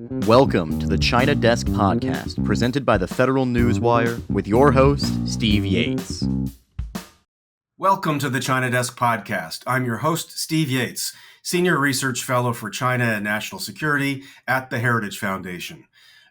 Welcome to the China Desk Podcast, presented by the Federal Newswire, with your host, Steve Yates. Welcome to the China Desk Podcast. I'm your host, Steve Yates, Senior Research Fellow for China and National Security at the Heritage Foundation.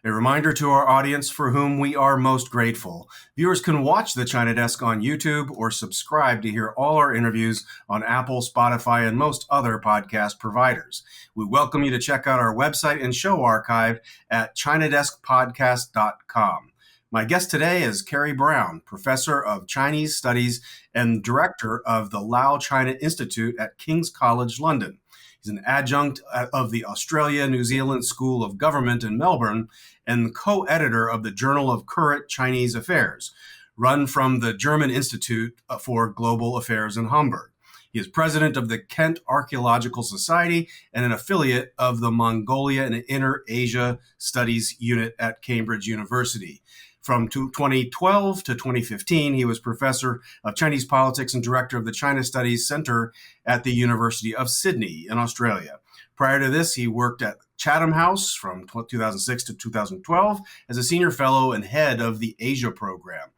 A reminder to our audience for whom we are most grateful. Viewers can watch the China Desk on YouTube or subscribe to hear all our interviews on Apple, Spotify, and most other podcast providers. We welcome you to check out our website and show archive at ChinaDeskPodcast.com. My guest today is Kerry Brown, Professor of Chinese Studies and Director of the Lao China Institute at King's College London. He's an adjunct of the Australia-New Zealand School of Government in Melbourne and co-editor of the Journal of Current Chinese Affairs, run from the German Institute for Global Affairs in Hamburg. He is president of the Kent Archaeological Society and an affiliate of the Mongolia and Inner Asia Studies Unit at Cambridge University. From 2012 to 2015, he was professor of Chinese politics and director of the China Studies Center at the University of Sydney in Australia. Prior to this, he worked at Chatham House from 2006 to 2012 as a senior fellow and head of the Asia program.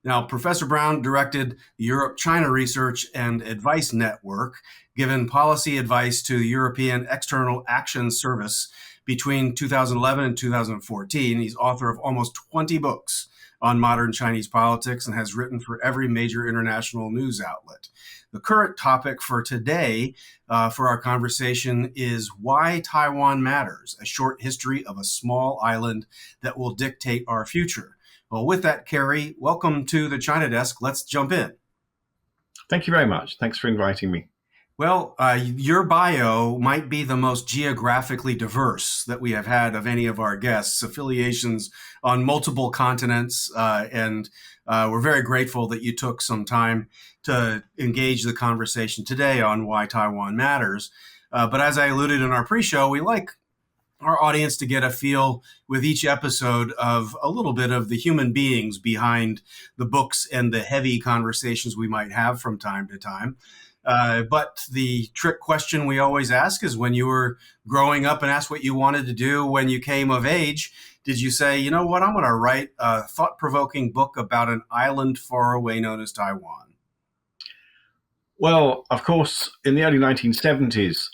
Now, Professor Brown directed the Europe-China Research and Advice Network, given policy advice to the European External Action Service between 2011 and 2014. He's author of almost 20 books on modern Chinese politics and has written for every major international news outlet. The current topic for today for our conversation is Why Taiwan Matters, a short history of a small island that will dictate our future. Well, with that, Kerry, welcome to the China Desk. Let's jump in. Thank you very much. Thanks for inviting me. Well, your bio might be the most geographically diverse that we have had of any of our guests, affiliations on multiple continents, and we're very grateful that you took some time to engage the conversation today on Why Taiwan Matters. But as I alluded in our pre-show, we like our audience to get a feel with each episode of a little bit of the human beings behind the books and the heavy conversations we might have from time to time. But the trick question we always ask is, when you were growing up and asked what you wanted to do when you came of age, did you say, you know what, I'm going to write a thought-provoking book about an island far away known as Taiwan? Well, of course, in the early 1970s,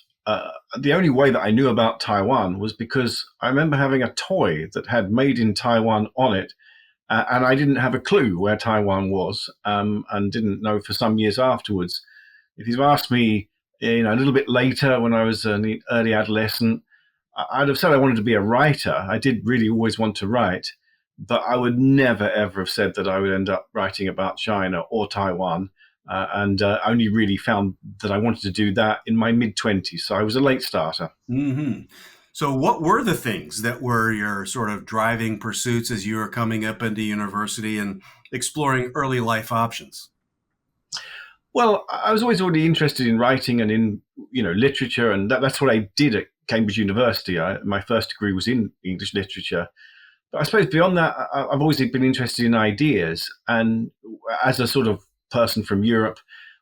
the only way that I knew about Taiwan was because I remember having a toy that had "Made in Taiwan" on it, and I didn't have a clue where Taiwan was, and didn't know for some years afterwards. If you'd asked me, a little bit later when I was an early adolescent, I'd have said I wanted to be a writer. I did really always want to write, but I would never, ever have said that I would end up writing about China or Taiwan, and only really found that I wanted to do that in my mid-20s. So I was a late starter. Mm-hmm. So what were the things that were your sort of driving pursuits as you were coming up into university and exploring early life options? Well, I was always already interested in writing and in, literature, and that's what I did at Cambridge University. My first degree was in English literature. But I suppose beyond that, I've always been interested in ideas. And as a sort of person from Europe,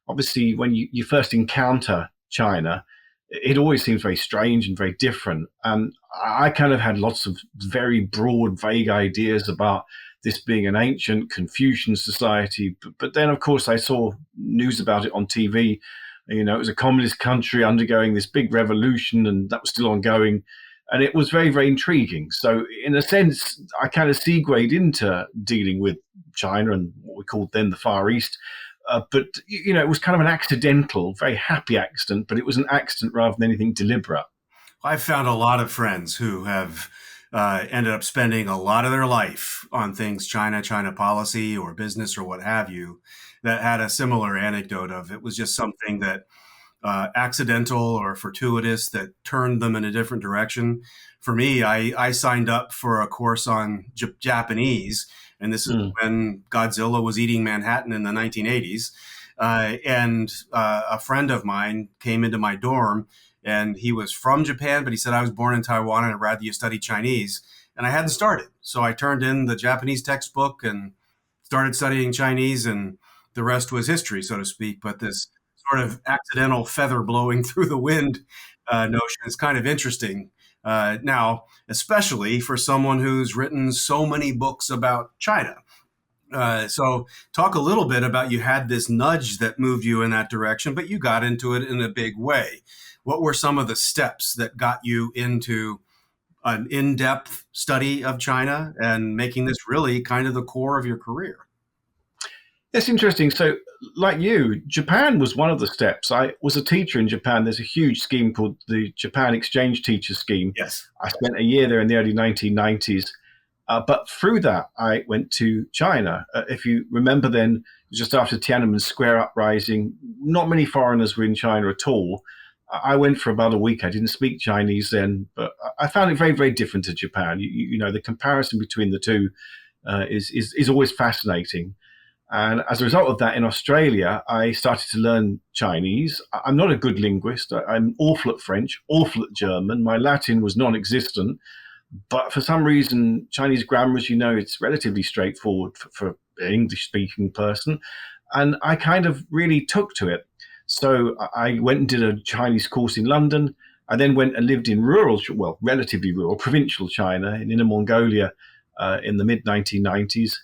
obviously, when you first encounter China, it always seems very strange and very different. And I kind of had lots of very broad, vague ideas about this being an ancient Confucian society. But then, of course, I saw news about it on TV. It was a communist country undergoing this big revolution, and that was still ongoing. And it was very, very intriguing. So in a sense, I kind of segued into dealing with China and what we called then the Far East. But it was kind of an accidental, very happy accident, but it was an accident rather than anything deliberate. I've found a lot of friends who have ended up spending a lot of their life on things China policy or business or what have you, that had a similar anecdote of it was just something that accidental or fortuitous that turned them in a different direction. For me, I signed up for a course on Japanese, and this is when Godzilla was eating Manhattan in the 1980s. And a friend of mine came into my dorm, and he was from Japan, but he said, I was born in Taiwan and I'd rather you study Chinese. And I hadn't started. So I turned in the Japanese textbook and started studying Chinese, and the rest was history, so to speak. But this sort of accidental feather blowing through the wind notion is kind of interesting. Now, especially for someone who's written so many books about China. So talk a little bit about, you had this nudge that moved you in that direction, but you got into it in a big way. What were some of the steps that got you into an in-depth study of China and making this really kind of the core of your career? It's interesting. So, like you, Japan was one of the steps. I was a teacher in Japan. There's a huge scheme called the Japan Exchange Teacher Scheme. Yes. I spent a year there in the early 1990s. But through that, I went to China. If you remember then, just after Tiananmen Square uprising, not many foreigners were in China at all. I went for about a week. I didn't speak Chinese then, but I found it very, very different to Japan. You know, the comparison between the two is always fascinating. And as a result of that, in Australia, I started to learn Chinese. I'm not a good linguist. I'm awful at French, awful at German. My Latin was non-existent. But for some reason, Chinese grammar, as you know, it's relatively straightforward for an English-speaking person. And I kind of really took to it. So I went and did a Chinese course in London. I then went and lived in relatively rural, provincial China in Inner Mongolia in the mid-1990s.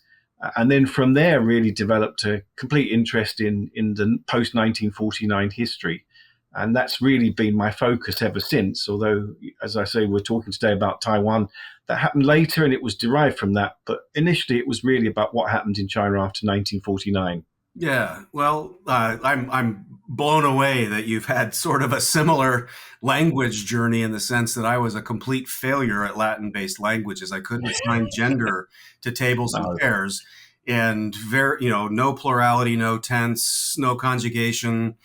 And then from there, really developed a complete interest in the post-1949 history. And that's really been my focus ever since. Although, as I say, we're talking today about Taiwan. That happened later and it was derived from that. But initially, it was really about what happened in China after 1949. Yeah, well, I'm blown away that you've had sort of a similar language journey, in the sense that I was a complete failure at Latin-based languages. I couldn't assign gender to tables and pairs, and no plurality, no tense, no conjugation.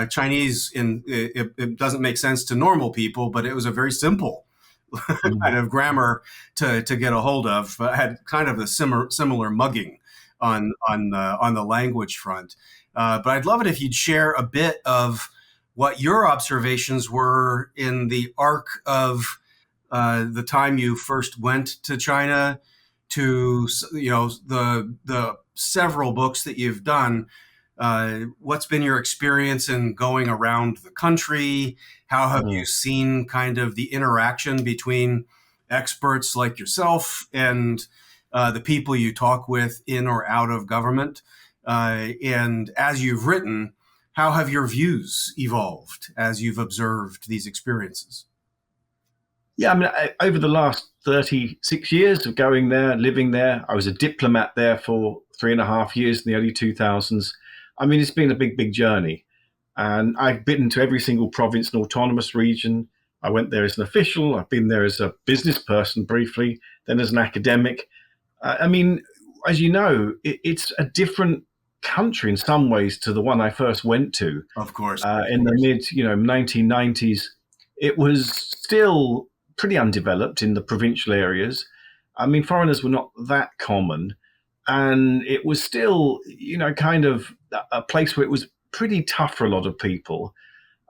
Chinese, it doesn't make sense to normal people, but it was a very simple kind of grammar to get a hold of. I had kind of a similar mugging on the language front. But I'd love it if you'd share a bit of what your observations were in the arc of the time you first went to China to the several books that you've done. What's been your experience in going around the country? How have you seen kind of the interaction between experts like yourself and the people you talk with in or out of government? And as you've written, how have your views evolved as you've observed these experiences? Yeah, I mean, over the last 36 years of going there, living there, I was a diplomat there for 3.5 years in the early 2000s. I mean, it's been a big, big journey. And I've been to every single province and autonomous region. I went there as an official. I've been there as a business person briefly, then as an academic. I mean, as you know, it's a different country in some ways to the one I first went to. Of course. In the mid, 1990s, it was still pretty undeveloped in the provincial areas. I mean, foreigners were not that common. And it was still, kind of a place where it was pretty tough for a lot of people.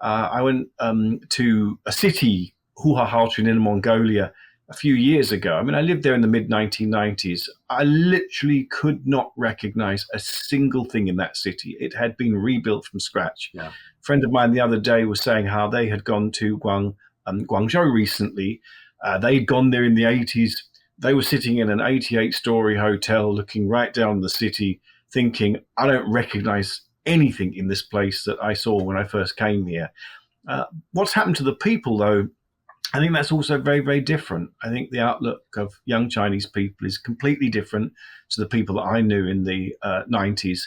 I went to a city, Huahalchu in Inner Mongolia, a few years ago. I mean, I lived there in the mid-1990s. I literally could not recognize a single thing in that city. It had been rebuilt from scratch. Yeah. A friend of mine the other day was saying how they had gone to Guangzhou recently. They'd gone there in the 80s. They were sitting in an 88-story hotel looking right down the city, thinking, I don't recognize anything in this place that I saw when I first came here. What's happened to the people, though, I think that's also very, very different. I think the outlook of young Chinese people is completely different to the people that I knew in the 90s.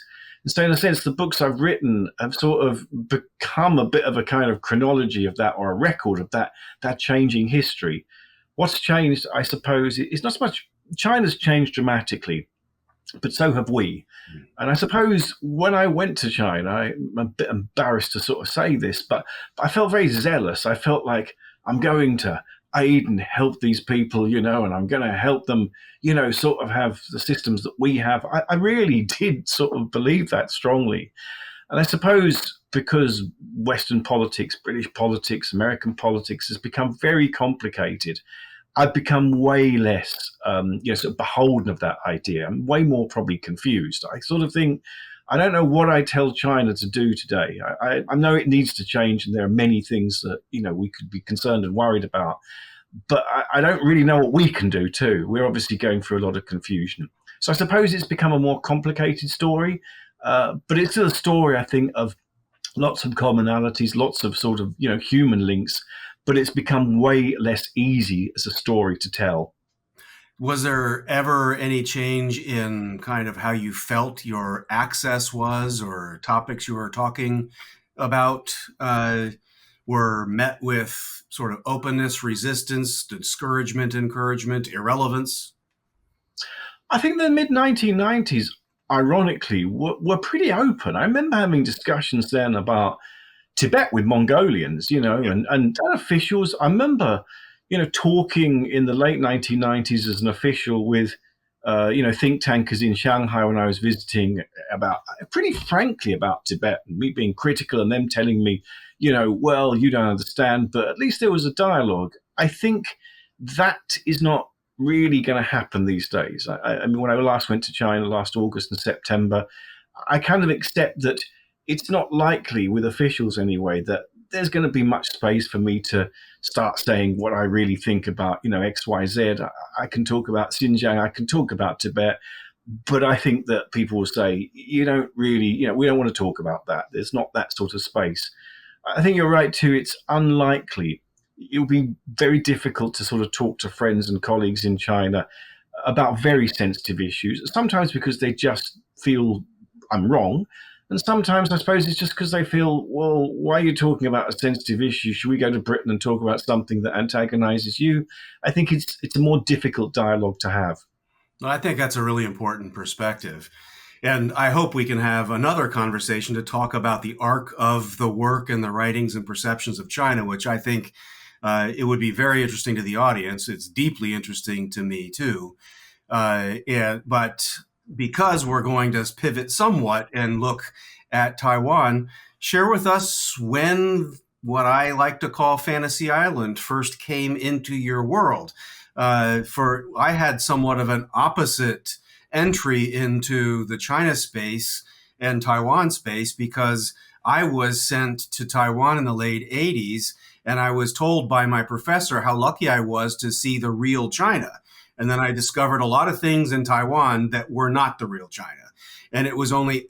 And so in a sense, the books I've written have sort of become a bit of a kind of chronology of that, or a record of that changing history. What's changed, I suppose, is not so much China's changed dramatically, but so have we. And I suppose when I went to China, I'm a bit embarrassed to sort of say this, but I felt very zealous. I felt like I'm going to aid and help these people, and I'm going to help them, sort of have the systems that we have. I really did sort of believe that strongly. And I suppose because Western politics, British politics, American politics has become very complicated, I've become way less sort of beholden of that idea. I'm way more probably confused. I sort of think, I don't know what I tell China to do today. I know it needs to change, and there are many things that we could be concerned and worried about. but I don't really know what we can do too. We're obviously going through a lot of confusion. So I suppose it's become a more complicated story, but it's still a story, I think, of lots of commonalities, lots of sort of, human links, but it's become way less easy as a story to tell. Was there ever any change in kind of how you felt your access was, or topics you were talking about were met with sort of openness, resistance, discouragement, encouragement, irrelevance? I think the mid 1990s, ironically, were pretty open. I remember having discussions then about Tibet with Mongolians, and officials. I remember, talking in the late 1990s as an official with, think tankers in Shanghai when I was visiting, about pretty frankly about Tibet, and me being critical and them telling me, well, you don't understand, but at least there was a dialogue. I think that is not really going to happen these days. I mean, when I last went to China last August and September, I kind of accept that it's not likely with officials anyway that there's going to be much space for me to start saying what I really think about, X, Y, Z. I can talk about Xinjiang, I can talk about Tibet, but I think that people will say, you don't really, we don't want to talk about that. There's not that sort of space. I think you're right too. It's unlikely. It'll be very difficult to sort of talk to friends and colleagues in China about very sensitive issues, sometimes because they just feel I'm wrong. And sometimes I suppose it's just because they feel, well, why are you talking about a sensitive issue? Should we go to Britain and talk about something that antagonizes you? I think it's a more difficult dialogue to have. I think that's a really important perspective. And I hope we can have another conversation to talk about the arc of the work and the writings and perceptions of China, which I think it would be very interesting to the audience. It's deeply interesting to me, too. But because we're going to pivot somewhat and look at Taiwan, share with us when what I like to call Fantasy Island first came into your world. For I had somewhat of an opposite entry into the China space and Taiwan space because I was sent to Taiwan in the late 80s, and I was told by my professor how lucky I was to see the real China. And then I discovered a lot of things in Taiwan that were not the real China. And it was only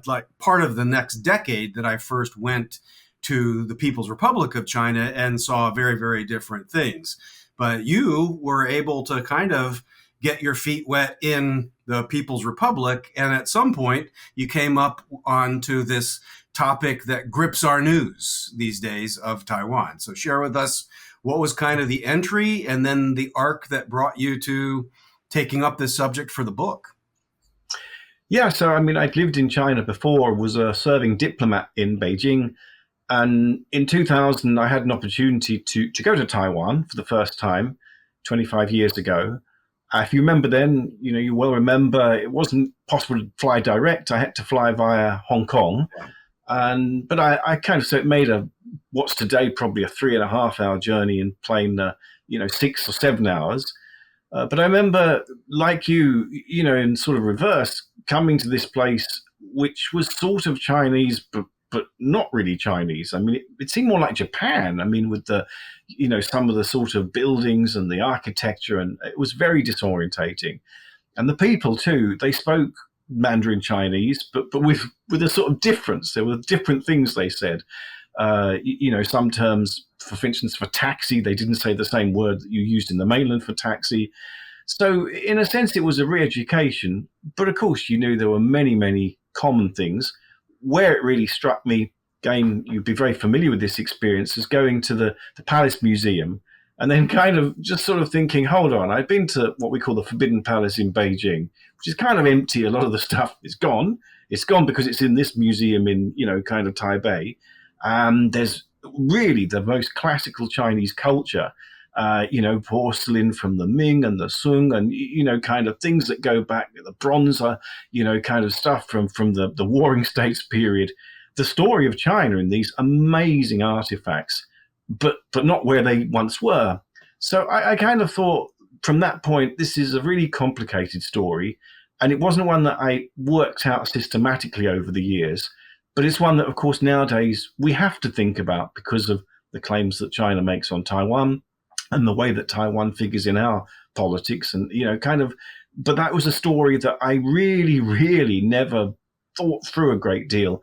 like part of the next decade that I first went to the People's Republic of China and saw very, very different things. But you were able to kind of get your feet wet in the People's Republic. And at some point, you came up onto this topic that grips our news these days of Taiwan. So share with us what was kind of the entry and then the arc that brought you to taking up this subject for the book. Yeah, so I mean, I'd lived in China before, was a serving diplomat in Beijing. And in 2000, I had an opportunity to go to Taiwan for the first time 25 years ago. If you remember then, you well remember it wasn't possible to fly direct. I had to fly via Hong Kong. But I kind of, so it made what's today probably a 3.5-hour journey in plane, 6 or 7 hours. But I remember, like you, in sort of reverse, coming to this place, which was sort of Chinese, but not really Chinese. I mean, it seemed more like Japan. I mean, with the, some of the sort of buildings and the architecture, and it was very disorientating. And the people too, they spoke Mandarin Chinese, but with a sort of difference. There were different things they said. Some terms, for instance, for taxi, they didn't say the same word that you used in the mainland for taxi. So in a sense, it was a re-education. But of course, you knew there were many, many common things. Where it really struck me, again, you'd be very familiar with this experience, is going to the Palace Museum and then kind of just sort of thinking, hold on, I've been to what we call the Forbidden Palace in Beijing, which is kind of empty. A lot of the stuff is gone. It's gone because it's in this museum in, kind of Taipei. There's really the most classical Chinese culture, porcelain from the Ming and the Sung and, kind of things that go back, the bronze, kind of stuff from the Warring States period. The story of China in these amazing artifacts, but not where they once were. So I kind of thought from that point, this is a really complicated story. And it wasn't one that I worked out systematically over the years. But it's one that, of course, nowadays we have to think about because of the claims that China makes on Taiwan, and the way that Taiwan figures in our politics, and but that was a story that I really, really never thought through a great deal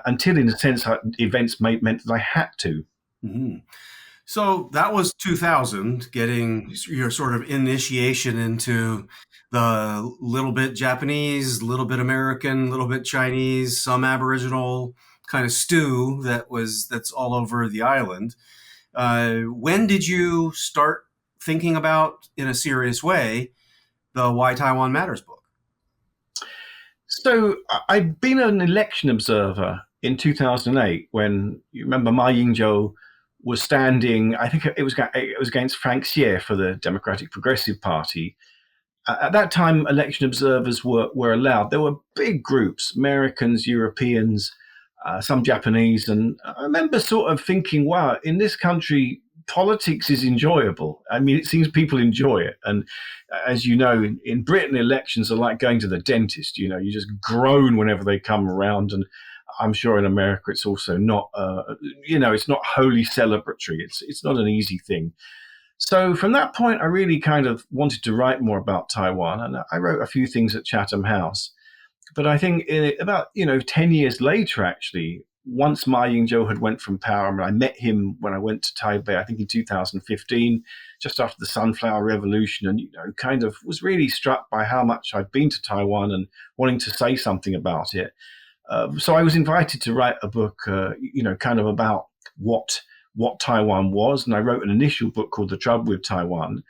until, in a sense, events meant that I had to. Mm-hmm. So that was 2000, getting your sort of initiation into the little bit Japanese, little bit American, little bit Chinese, some Aboriginal kind of stew that's all over the island. When did you start thinking about, in a serious way, the Why Taiwan Matters book? So I'd been an election observer in 2008 when, you remember, Ma Ying-jeou was standing. I think it was against Frank Xie for the Democratic Progressive Party. At that time, election observers were allowed. There were big groups, Americans, Europeans, some Japanese. And I remember sort of thinking, wow, in this country, politics is enjoyable. I mean, it seems people enjoy it. And as you know, in Britain, elections are like going to the dentist. You just groan whenever they come around. And I'm sure in America, it's also not, it's not wholly celebratory. It's not an easy thing. So from that point, I really kind of wanted to write more about Taiwan. And I wrote a few things at Chatham House. But I think about 10 years later, actually, once Ma Ying-jeou had went from power, I met him when I went to Taipei, I think in 2015, just after the Sunflower Revolution, and kind of was really struck by how much I'd been to Taiwan and wanting to say something about it. So I was invited to write a book, kind of about what Taiwan was, and I wrote an initial book called The Trouble with Taiwan.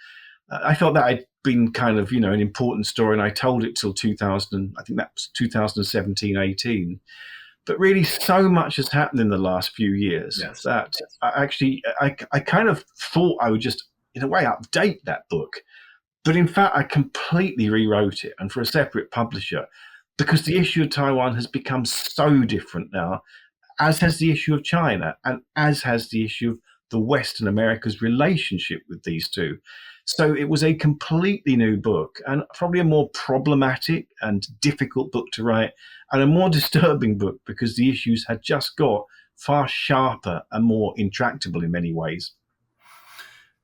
I felt that I'd been kind of, an important story, and I told it till 2000, I think that was 2017, 18. But really, so much has happened in the last few years that I kind of thought I would just, in a way, update that book. But in fact, I completely rewrote it, and for a separate publisher, because the issue of Taiwan has become so different now, as has the issue of China, and as has the issue of the West and America's relationship with these two. So it was a completely new book, and probably a more problematic and difficult book to write, and a more disturbing book because the issues had just got far sharper and more intractable in many ways.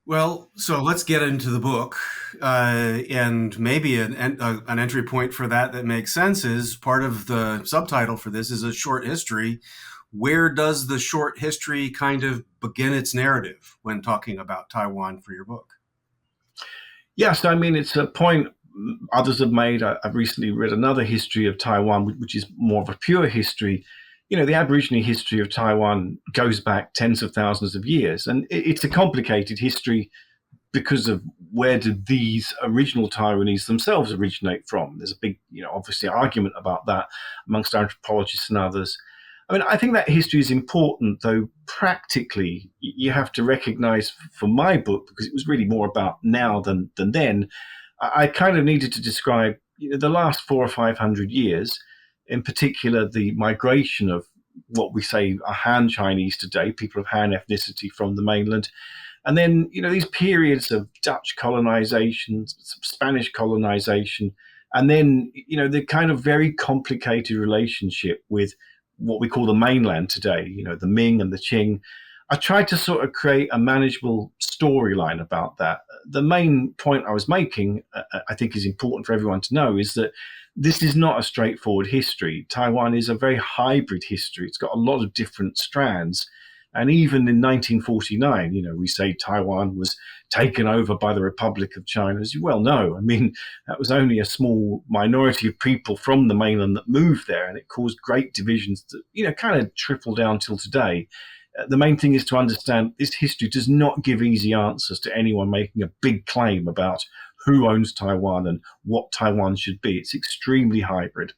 Well, so let's get into the book, and maybe an entry point for that makes sense is part of the subtitle for this is a short history. Where does the short history kind of begin its narrative when talking about Taiwan for your book? Yes, I mean, it's a point others have made. I've recently read another history of Taiwan, which is more of a pure history. The Aborigine history of Taiwan goes back tens of thousands of years, and it's a complicated history because of where did these original Taiwanese themselves originate from. There's a big, obviously argument about that amongst anthropologists and others. I mean, I think that history is important, though practically you have to recognize for my book, because it was really more about now than then, I kind of needed to describe the last 400 or 500 years, in particular the migration of what we say are Han Chinese today, people of Han ethnicity from the mainland. And then, these periods of Dutch colonization, Spanish colonization, and then, the kind of very complicated relationship with what we call the mainland today, the Ming and the Qing. I tried to sort of create a manageable storyline about that. The main point I was making, I think is important for everyone to know, is that this is not a straightforward history. Taiwan is a very hybrid history. It's got a lot of different strands. And even in 1949, we say Taiwan was taken over by the Republic of China, as you well know. I mean, that was only a small minority of people from the mainland that moved there, and it caused great divisions that, kind of trickle down till today. The main thing is to understand this history does not give easy answers to anyone making a big claim about who owns Taiwan and what Taiwan should be. It's extremely hybrid.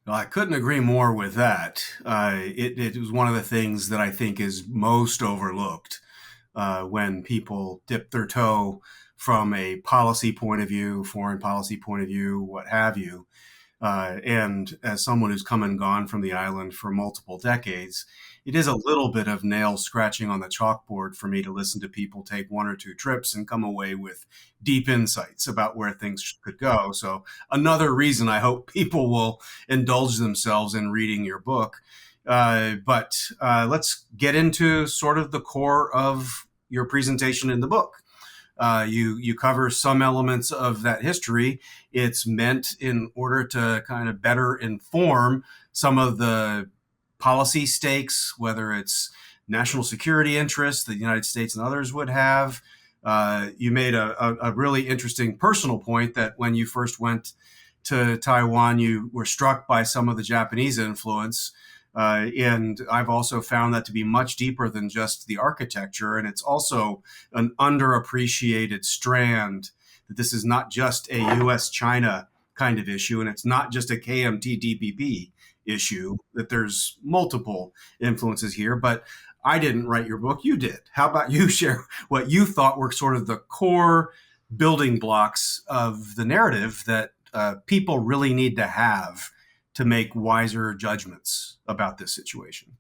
Well, I couldn't agree more with that. It was one of the things that I think is most overlooked when people dip their toe from a policy point of view, foreign policy point of view, what have you. And as someone who's come and gone from the island for multiple decades, it is a little bit of nail scratching on the chalkboard for me to listen to people take one or two trips and come away with deep insights about where things could go. So another reason I hope people will indulge themselves in reading your book. But let's get into sort of the core of your presentation in the book. You cover some elements of that history. It's meant in order to kind of better inform some of the policy stakes, whether it's national security interests that the United States and others would have. You made a really interesting personal point that when you first went to Taiwan, you were struck by some of the Japanese influence. And I've also found that to be much deeper than just the architecture. And it's also an underappreciated strand that this is not just a US-China kind of issue, and it's not just a KMT-DPP issue, that there's multiple influences here. But I didn't write your book, you did. How about you share what you thought were sort of the core building blocks of the narrative that people really need to have to make wiser judgments about this situation?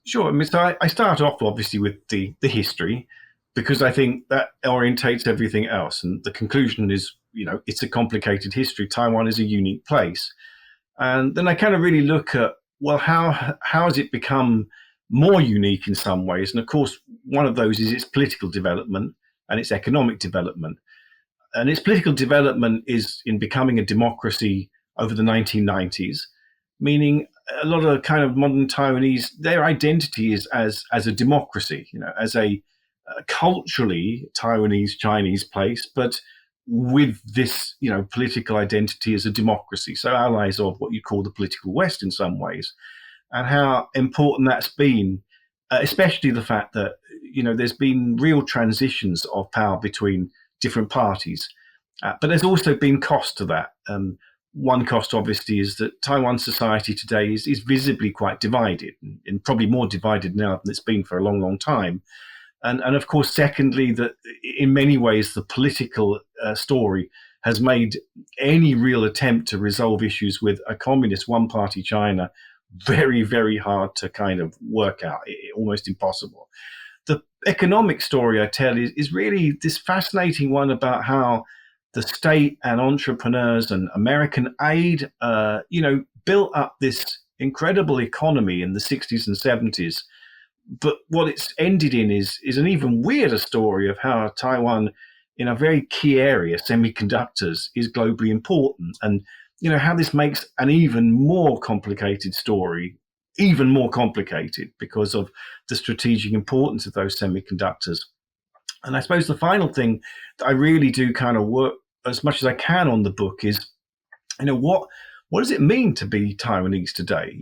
Sure. I mean, so I start off obviously with the history, because I think that orientates everything else. And the conclusion is, it's a complicated history. Taiwan is a unique place. And then I kind of really look at, well, how has it become more unique in some ways? And of course, one of those is its political development and its economic development. And its political development is in becoming a democracy over the 1990s, meaning a lot of kind of modern Taiwanese, their identity is as a democracy, as a culturally Taiwanese Chinese place, but with this, political identity as a democracy. So allies of what you call the political West in some ways, and how important that's been, especially the fact that, there's been real transitions of power between different parties. But there's also been cost to that. One cost, obviously, is that Taiwan society today is visibly quite divided, and probably more divided now than it's been for a long, long time. And of course, secondly, that in many ways, the political story has made any real attempt to resolve issues with a communist one-party China very, very hard to kind of work out, almost impossible. The economic story I tell is really this fascinating one about how the state and entrepreneurs and American aid, built up this incredible economy in the 60s and 70s. But what it's ended in is an even weirder story of how Taiwan, in a very key area, semiconductors, is globally important. And, how this makes an even more complicated story, even more complicated because of the strategic importance of those semiconductors. And I suppose the final thing that I really do kind of work as much as I can on the book is, what does it mean to be Taiwanese today?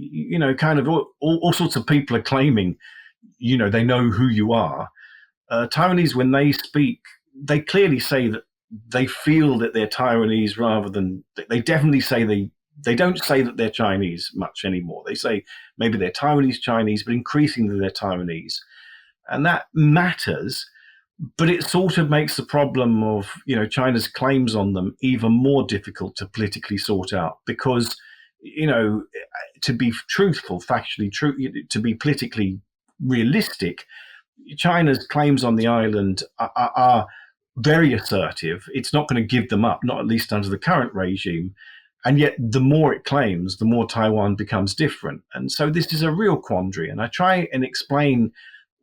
Kind of all sorts of people are claiming, they know who you are. Taiwanese, when they speak, they clearly say that they feel that they're Taiwanese rather than, they definitely say they don't say that they're Chinese much anymore. They say maybe they're Taiwanese Chinese, but increasingly they're Taiwanese. And that matters, but it sort of makes the problem of, China's claims on them even more difficult to politically sort out because, to be truthful, factually true, to be politically realistic, China's claims on the island are very assertive. It's not going to give them up, not at least under the current regime. And yet the more it claims, the more Taiwan becomes different. And so this is a real quandary. And I try and explain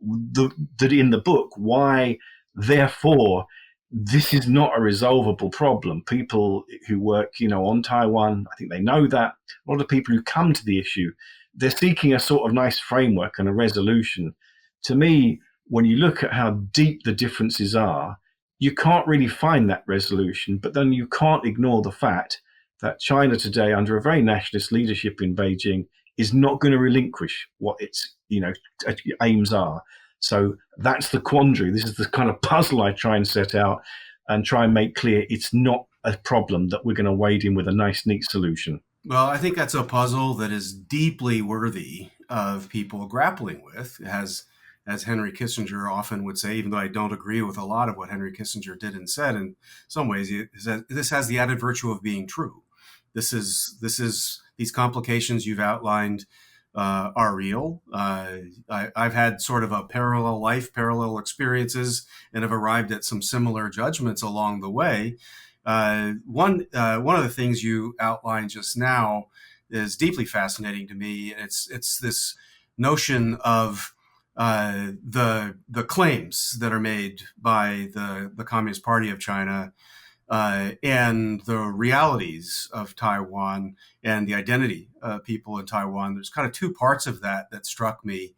that in the book why, therefore, this is not a resolvable problem. People who work, on Taiwan, I think they know that. A lot of people who come to the issue, they're seeking a sort of nice framework and a resolution. To me, when you look at how deep the differences are, you can't really find that resolution, but then you can't ignore the fact that China today, under a very nationalist leadership in Beijing, is not going to relinquish what its aims are. So that's the quandary. This is the kind of puzzle I try and set out and try and make clear it's not a problem that we're going to wade in with a nice, neat solution. Well, I think that's a puzzle that is deeply worthy of people grappling with, as Henry Kissinger often would say, even though I don't agree with a lot of what Henry Kissinger did and said, in some ways, this has the added virtue of being true. These complications you've outlined are real. I've had sort of a parallel experiences, and have arrived at some similar judgments along the way. One of the things you outlined just now is deeply fascinating to me. It's this notion of the claims that are made by the Communist Party of China and the realities of Taiwan and the identity of people in Taiwan. There's kind of two parts of that struck me.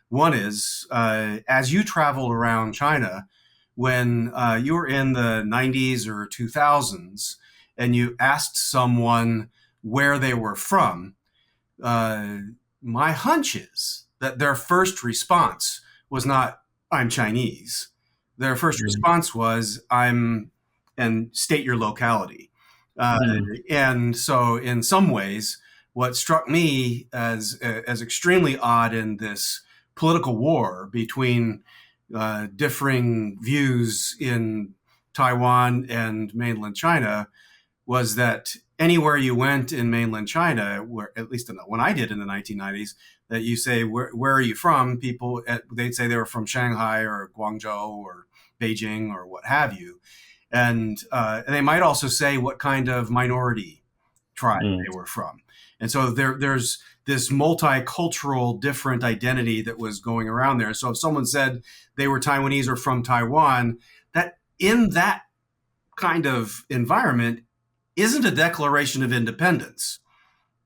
One is as you traveled around China when you were in the 90s or 2000s and you asked someone where they were from, my hunch is that their first response was not, I'm Chinese. Their first response was, I'm, and state your locality. And so in some ways, what struck me as extremely odd in this political war between differing views in Taiwan and mainland China was that anywhere you went in mainland China, where at least when I did in the 1990s, that you say, where are you from? People, they'd say they were from Shanghai or Guangzhou or Beijing or what have you. And they might also say what kind of minority tribe they were from. And so there's this multicultural different identity that was going around there. So if someone said they were Taiwanese or from Taiwan, that in that kind of environment isn't a declaration of independence,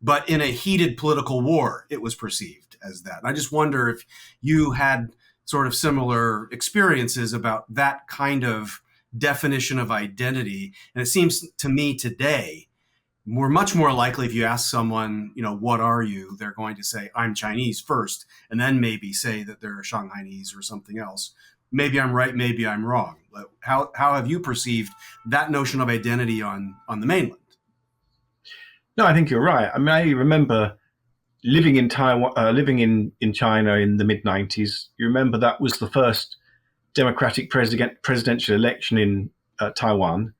but in a heated political war, it was perceived as that. And I just wonder if you had sort of similar experiences about that kind of definition of identity. And it seems to me today, we're much more likely if you ask someone, what are you? They're going to say, I'm Chinese first, and then maybe say that they're Shanghainese or something else. Maybe I'm right, maybe I'm wrong. But how have you perceived that notion of identity on the mainland? No, I think you're right. I mean, I remember living in Taiwan, living in China in the mid '90s. You remember that was the first democratic presidential election in Taiwan,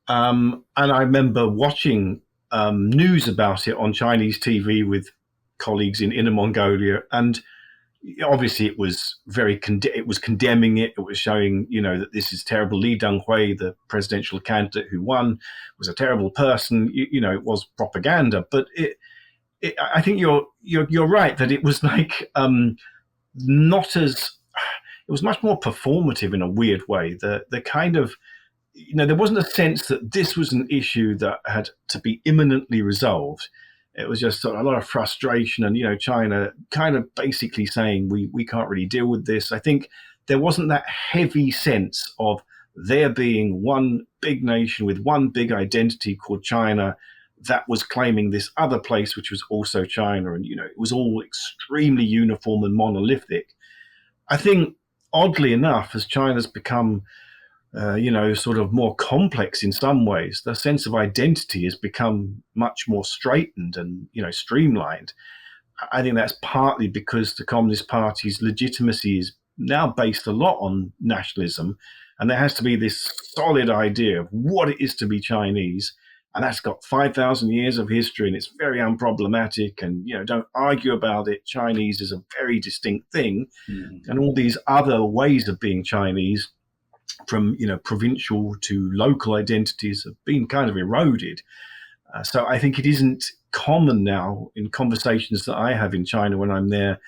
and I remember watching news about it on Chinese TV with colleagues in Inner Mongolia, and obviously it was it was condemning it. It was showing, that this is terrible. Li Denghui, the presidential candidate who won, was a terrible person. It was propaganda, but I think you're right that it was like not as, it was much more performative in a weird way. The kind of, there wasn't a sense that this was an issue that had to be imminently resolved. It was just sort of a lot of frustration and, China kind of basically saying, we can't really deal with this. I think there wasn't that heavy sense of there being one big nation with one big identity called China that was claiming this other place, which was also China. And, it was all extremely uniform and monolithic. I think, oddly enough, as China's become sort of more complex in some ways, the sense of identity has become much more straightened and, streamlined. I think that's partly because the Communist Party's legitimacy is now based a lot on nationalism, and there has to be this solid idea of what it is to be Chinese, and that's got 5,000 years of history, and it's very unproblematic, and, don't argue about it. Chinese is a very distinct thing, and all these other ways of being Chinese, from provincial to local identities, have been kind of eroded. So I think it isn't common now in conversations that I have in China when I'm there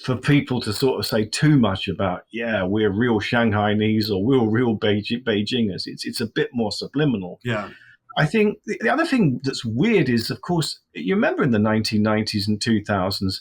for people to sort of say too much about, we're real Shanghainese or we're real Beijingers. It's a bit more subliminal. Yeah. I think the other thing that's weird is, of course, you remember in the 1990s and 2000s,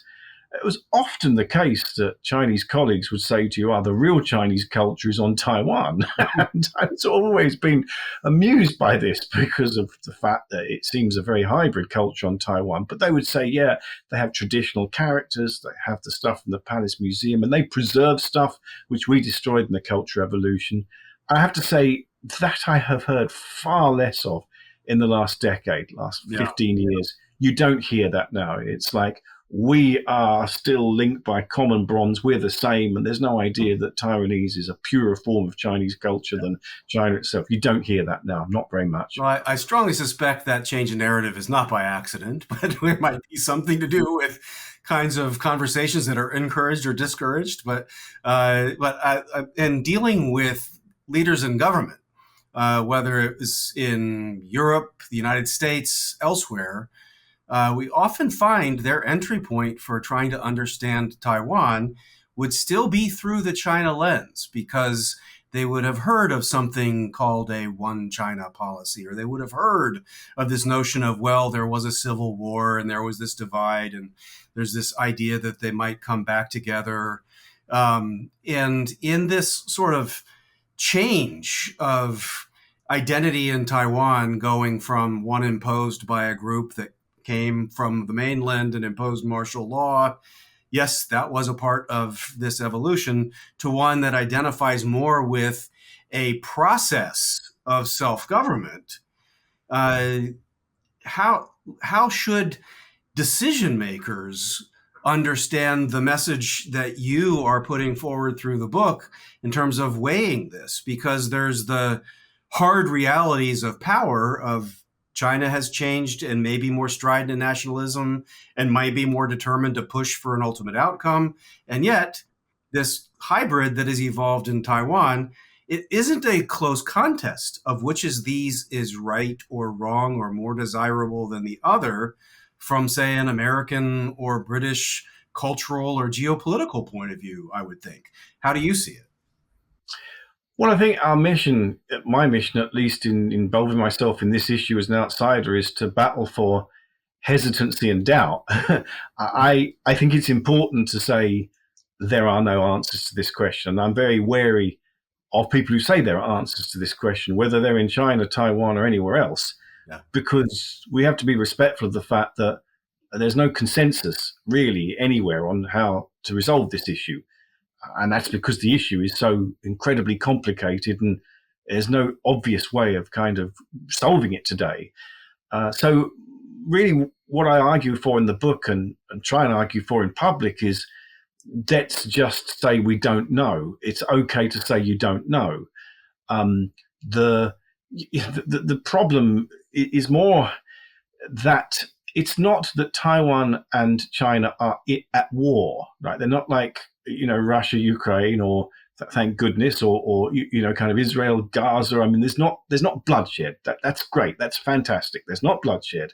it was often the case that Chinese colleagues would say to you, the real Chinese culture is on Taiwan. And I've sort of always been amused by this because of the fact that it seems a very hybrid culture on Taiwan. But they would say, they have traditional characters, they have the stuff from the Palace Museum, and they preserve stuff which we destroyed in the Culture Revolution. I have to say that I have heard far less of in the last decade, last 15 years. You don't hear that now. It's like, we are still linked by common bonds. We're the same. And there's no idea that Taiwanese is a purer form of Chinese culture than China itself. You don't hear that now, not very much. Well, I strongly suspect that change in narrative is not by accident, but there might be something to do with kinds of conversations that are encouraged or discouraged. But in dealing with leaders in government, whether it was in Europe, the United States, elsewhere, we often find their entry point for trying to understand Taiwan would still be through the China lens, because they would have heard of something called a one China policy, or they would have heard of this notion of, well, there was a civil war and there was this divide and there's this idea that they might come back together. And in this sort of change of identity in Taiwan, going from one imposed by a group that came from the mainland and imposed martial law, yes, that was a part of this evolution, to one that identifies more with a process of self-government. How should decision makers understand the message that you are putting forward through the book in terms of weighing this? Because there's the hard realities of power of China has changed and may be more strident in nationalism and might be more determined to push for an ultimate outcome. And yet, this hybrid that has evolved in Taiwan, it isn't a close contest of which of these is right or wrong or more desirable than the other from, say, an American or British cultural or geopolitical point of view, I would think. How do you see it? Well, I think our mission, my mission at least, in involving myself in this issue as an outsider, is to battle for hesitancy and doubt. I think it's important to say there are no answers to this question. I'm very wary of people who say there are answers to this question, whether they're in China, Taiwan, or anywhere else, because we have to be respectful of the fact that there's no consensus really anywhere on how to resolve this issue. And that's because the issue is so incredibly complicated and there's no obvious way of kind of solving it today. So really what I argue for in the book and try and argue for in public is, let's just say we don't know. It's okay to say you don't know. The problem is more that it's not that Taiwan and China are at war, right? They're not like, Russia, Ukraine, or thank goodness, or kind of Israel, Gaza. I mean, there's not bloodshed. That's great. That's fantastic. There's not bloodshed.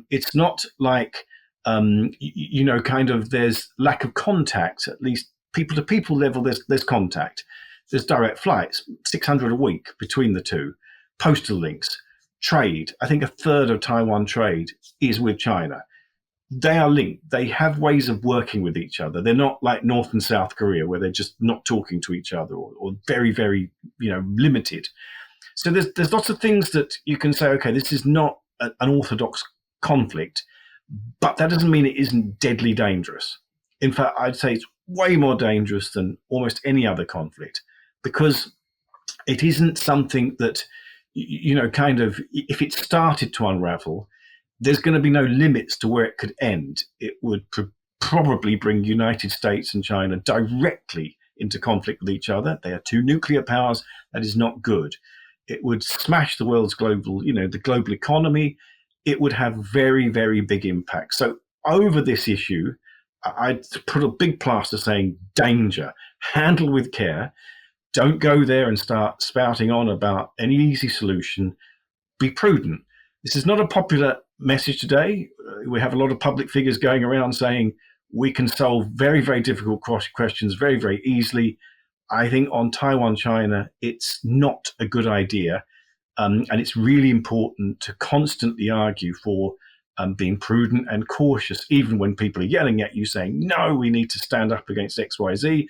It's not like, kind of there's lack of contact. At least people to people level, there's contact. There's direct flights, 600 a week between the two, postal links, trade. I think a third of Taiwan trade is with China. They are linked. They have ways of working with each other. They're not like North and South Korea, where they're just not talking to each other, or very, very, limited. So there's lots of things that you can say, okay, this is not an orthodox conflict, but that doesn't mean it isn't deadly dangerous. In fact, I'd say it's way more dangerous than almost any other conflict, because it isn't something that, kind of, if it started to unravel, there's going to be no limits to where it could end. It would probably bring United States and China directly into conflict with each other. They are two nuclear powers. That is not good. It would smash the world's global, the global economy. It would have very, very big impact. So over this issue, I'd put a big plaster saying danger, handle with care. Don't go there and start spouting on about any easy solution. Be prudent. This is not a popular message today. We have a lot of public figures going around saying we can solve very, very difficult questions very, very easily. I think on Taiwan, China, it's not a good idea. And it's really important to constantly argue for being prudent and cautious, even when people are yelling at you saying, no, we need to stand up against XYZ.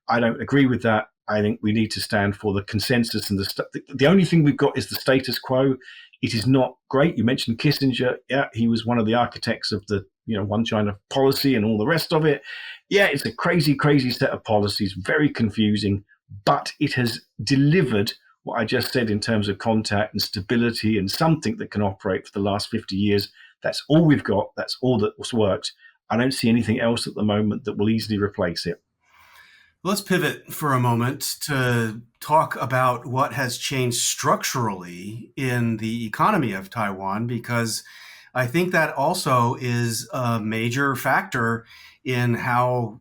I don't agree with that. I think we need to stand for the consensus, and the only thing we've got is the status quo. It is not great. You mentioned Kissinger. Yeah, he was one of the architects of the one China policy and all the rest of it. Yeah, it's a crazy, crazy set of policies, very confusing, but it has delivered what I just said in terms of contact and stability and something that can operate for the last 50 years. That's all we've got. That's all that's worked. I don't see anything else at the moment that will easily replace it. Let's pivot for a moment to talk about what has changed structurally in the economy of Taiwan, because I think that also is a major factor in how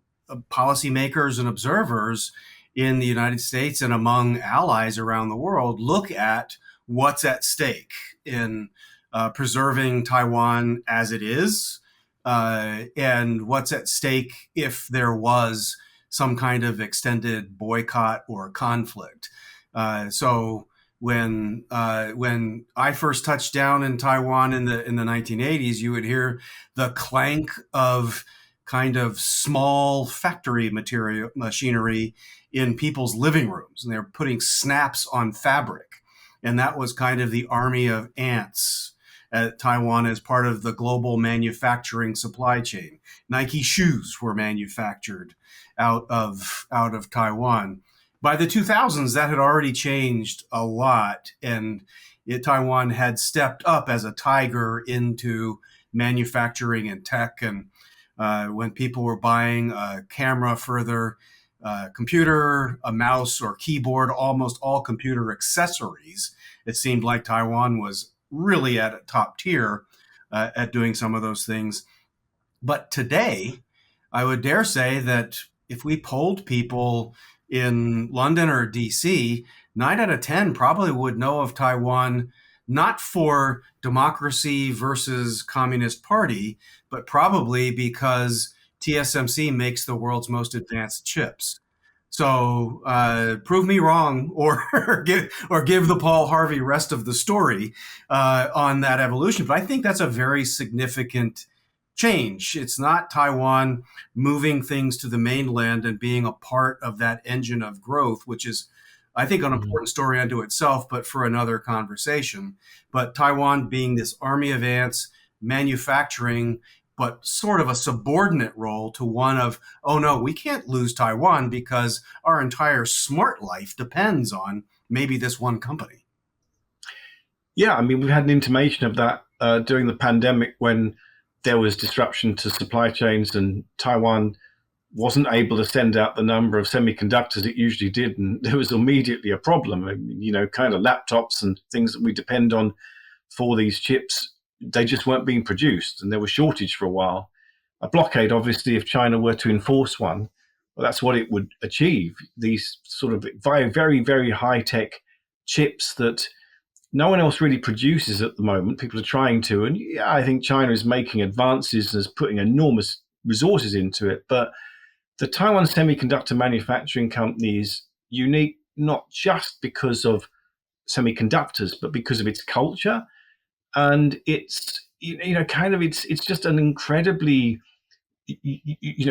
policymakers and observers in the United States and among allies around the world look at what's at stake in preserving Taiwan as it is, and what's at stake if there was some kind of extended boycott or conflict. So when I first touched down in Taiwan in the 1980s, you would hear the clank of kind of small factory machinery in people's living rooms, and they're putting snaps on fabric, and that was kind of the army of ants at Taiwan as part of the global manufacturing supply chain. Nike shoes were manufactured out of Taiwan. By the 2000s, that had already changed a lot, and Taiwan had stepped up as a tiger into manufacturing and tech. And when people were buying a camera for their computer, a mouse or keyboard, almost all computer accessories, it seemed like Taiwan was really at a top tier at doing some of those things. But today, I would dare say that if we polled people in London or DC, 9 out of 10 probably would know of Taiwan not for democracy versus Communist Party, but probably because TSMC makes the world's most advanced chips. So prove me wrong, or give the Paul Harvey rest of the story on that evolution. But I think that's a very significant change. It's not Taiwan moving things to the mainland and being a part of that engine of growth, which is, I think, an important story unto itself, but for another conversation. But Taiwan being this army of ants, manufacturing, but sort of a subordinate role to one of, oh no, we can't lose Taiwan because our entire smart life depends on maybe this one company. Yeah, I mean, we've had an intimation of that during the pandemic when there was disruption to supply chains and Taiwan wasn't able to send out the number of semiconductors it usually did. And there was immediately a problem. I mean, kind of laptops and things that we depend on for these chips, they just weren't being produced, and there was shortage for a while. A blockade, obviously, if China were to enforce one, well, that's what it would achieve. These sort of very, very, very high-tech chips that no one else really produces at the moment. People are trying to, and yeah, I think China is making advances and is putting enormous resources into it. But the Taiwan Semiconductor Manufacturing Company is unique not just because of semiconductors, but because of its culture. And it's it's just an incredibly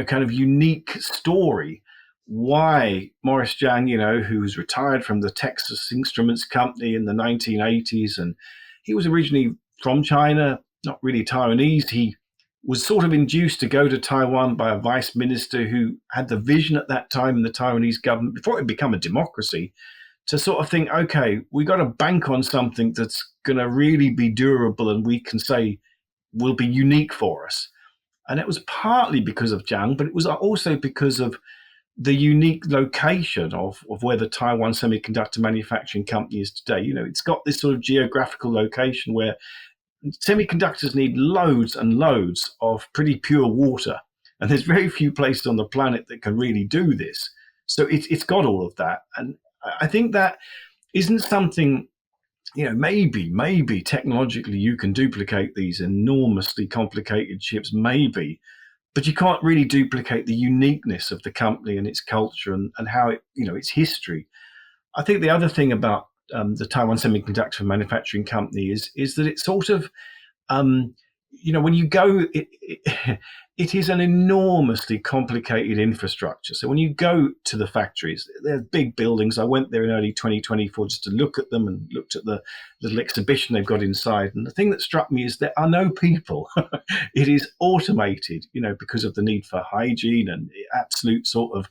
kind of unique story. Why Morris Chang, who's retired from the Texas Instruments Company in the 1980s, and he was originally from China, not really Taiwanese. He was sort of induced to go to Taiwan by a vice minister who had the vision at that time in the Taiwanese government, before it had become a democracy, to sort of think, okay, we got to bank on something that's going to really be durable and we can say will be unique for us. And it was partly because of Chang, but it was also because of the unique location of where the Taiwan Semiconductor Manufacturing Company is today. It's got this sort of geographical location where semiconductors need loads and loads of pretty pure water. And there's very few places on the planet that can really do this. So it's got all of that. And I think that isn't something, maybe technologically you can duplicate these enormously complicated chips, maybe, but you can't really duplicate the uniqueness of the company and its culture and how its history. I think the other thing about the Taiwan Semiconductor Manufacturing Company is that it's sort of, when you go, it is an enormously complicated infrastructure. So when you go to the factories, they're big buildings. I went there in early 2024 just to look at them and looked at the little exhibition they've got inside. And the thing that struck me is there are no people. It is automated, because of the need for hygiene and absolute sort of,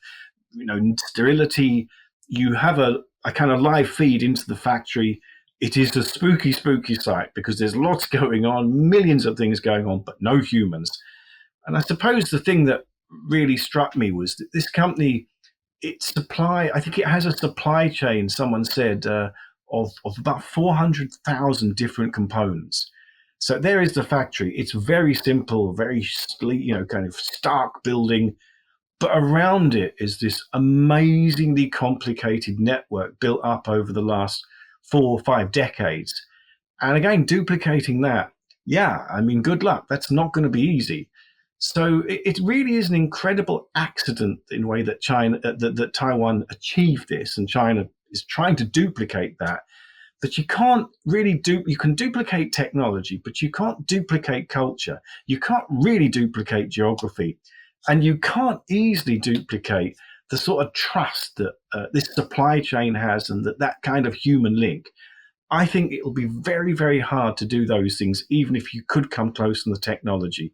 sterility. You have a kind of live feed into the factory. It is a spooky, spooky sight because there's lots going on, millions of things going on, but no humans. And I suppose the thing that really struck me was that this company, I think it has a supply chain, someone said, of about 400,000 different components. So there is the factory. It's very simple, very sleek, kind of stark building. But around it is this amazingly complicated network built up over the last 4 or 5 decades. And again, duplicating that, good luck. That's not going to be easy. So it really is an incredible accident in a way that that Taiwan achieved this, and China is trying to duplicate that. That you can't really you can duplicate technology, but you can't duplicate culture. You can't really duplicate geography, and you can't easily duplicate the sort of trust that this supply chain has, and that kind of human link. I think it will be very, very hard to do those things, even if you could come close on the technology.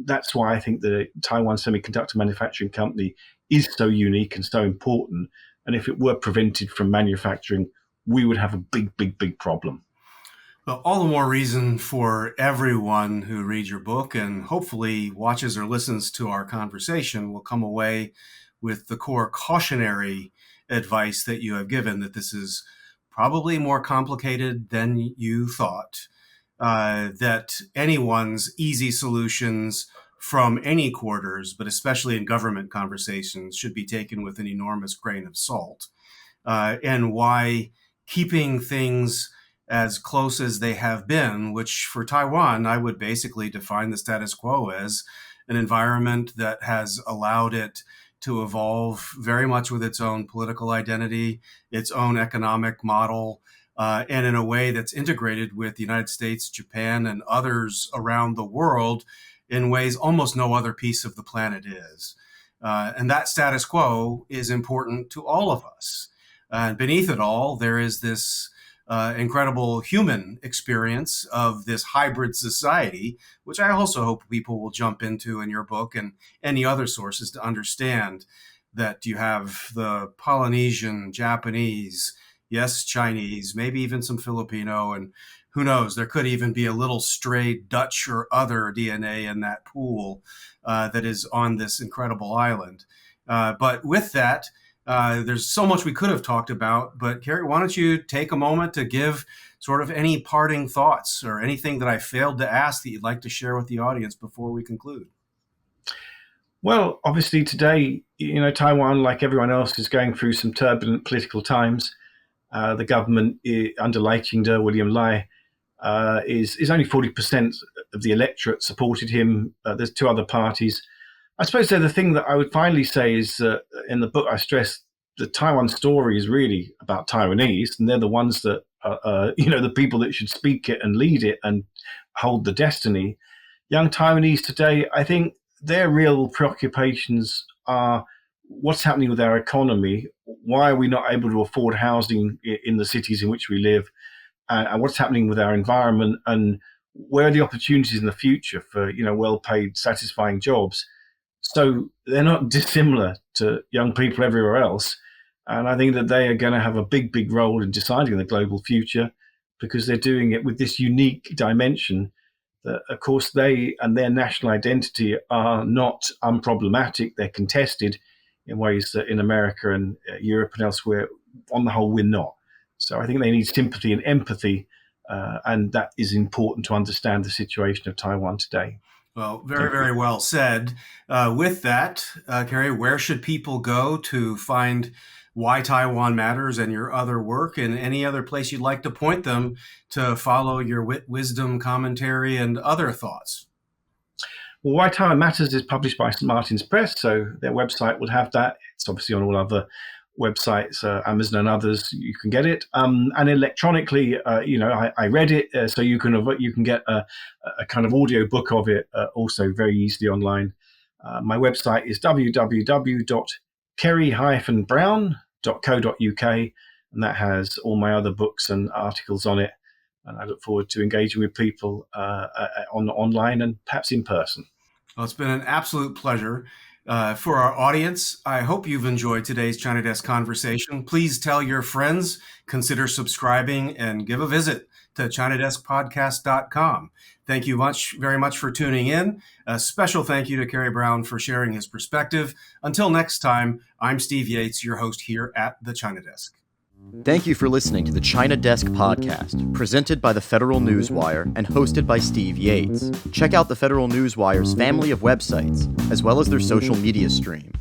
That's why I think the Taiwan Semiconductor Manufacturing Company is so unique and so important. And if it were prevented from manufacturing, we would have a big, big, big problem. Well, all the more reason for everyone who reads your book and hopefully watches or listens to our conversation will come away with the core cautionary advice that you have given, that this is probably more complicated than you thought, that anyone's easy solutions from any quarters, but especially in government conversations, should be taken with an enormous grain of salt, and why keeping things as close as they have been, which for Taiwan, I would basically define the status quo as an environment that has allowed it to evolve very much with its own political identity, its own economic model, and in a way that's integrated with the United States, Japan, and others around the world in ways almost no other piece of the planet is. And that status quo is important to all of us. And beneath it all, there is this incredible human experience of this hybrid society, which I also hope people will jump into in your book and any other sources to understand that you have the Polynesian, Japanese, yes, Chinese, maybe even some Filipino, and who knows, there could even be a little stray Dutch or other DNA in that pool that is on this incredible island. But with that, there's so much we could have talked about, but Kerry, why don't you take a moment to give sort of any parting thoughts or anything that I failed to ask that you'd like to share with the audience before we conclude? Well, obviously today, Taiwan, like everyone else, is going through some turbulent political times. The government under Lai Ching-te, William Lai, is only 40% of the electorate supported him. There's two other parties. I suppose the thing that I would finally say is in the book I stress the Taiwan story is really about Taiwanese, and they're the ones that are the people that should speak it and lead it and hold the destiny. Young Taiwanese today, I think their real preoccupations are what's happening with our economy, why are we not able to afford housing in the cities in which we live, and what's happening with our environment, and where are the opportunities in the future for well-paid, satisfying jobs. So they're not dissimilar to young people everywhere else. And I think that they are going to have a big, big role in deciding the global future because they're doing it with this unique dimension that, of course, they and their national identity are not unproblematic. They're contested in ways that in America and Europe and elsewhere, on the whole, we're not. So I think they need sympathy and empathy, and that is important to understand the situation of Taiwan today. Well, very, very well said. With that, Kerry, where should people go to find Why Taiwan Matters and your other work, and any other place you'd like to point them to follow your wisdom, commentary, and other thoughts? Well, Why Taiwan Matters is published by St. Martin's Press, so their website would have that. It's obviously on all other websites, Amazon and others, you can get it. And electronically, I read it, so you can get a kind of audio book of it also very easily online. My website is www.kerry-brown.co.uk, and that has all my other books and articles on it. And I look forward to engaging with people online and perhaps in person. Well, it's been an absolute pleasure. For our audience, I hope you've enjoyed today's China Desk conversation. Please tell your friends, consider subscribing, and give a visit to ChinaDeskPodcast.com. Thank you very much for tuning in. A special thank you to Kerry Brown for sharing his perspective. Until next time, I'm Steve Yates, your host here at the China Desk. Thank you for listening to the China Desk podcast, presented by the Federal Newswire and hosted by Steve Yates. Check out the Federal Newswire's family of websites, as well as their social media stream.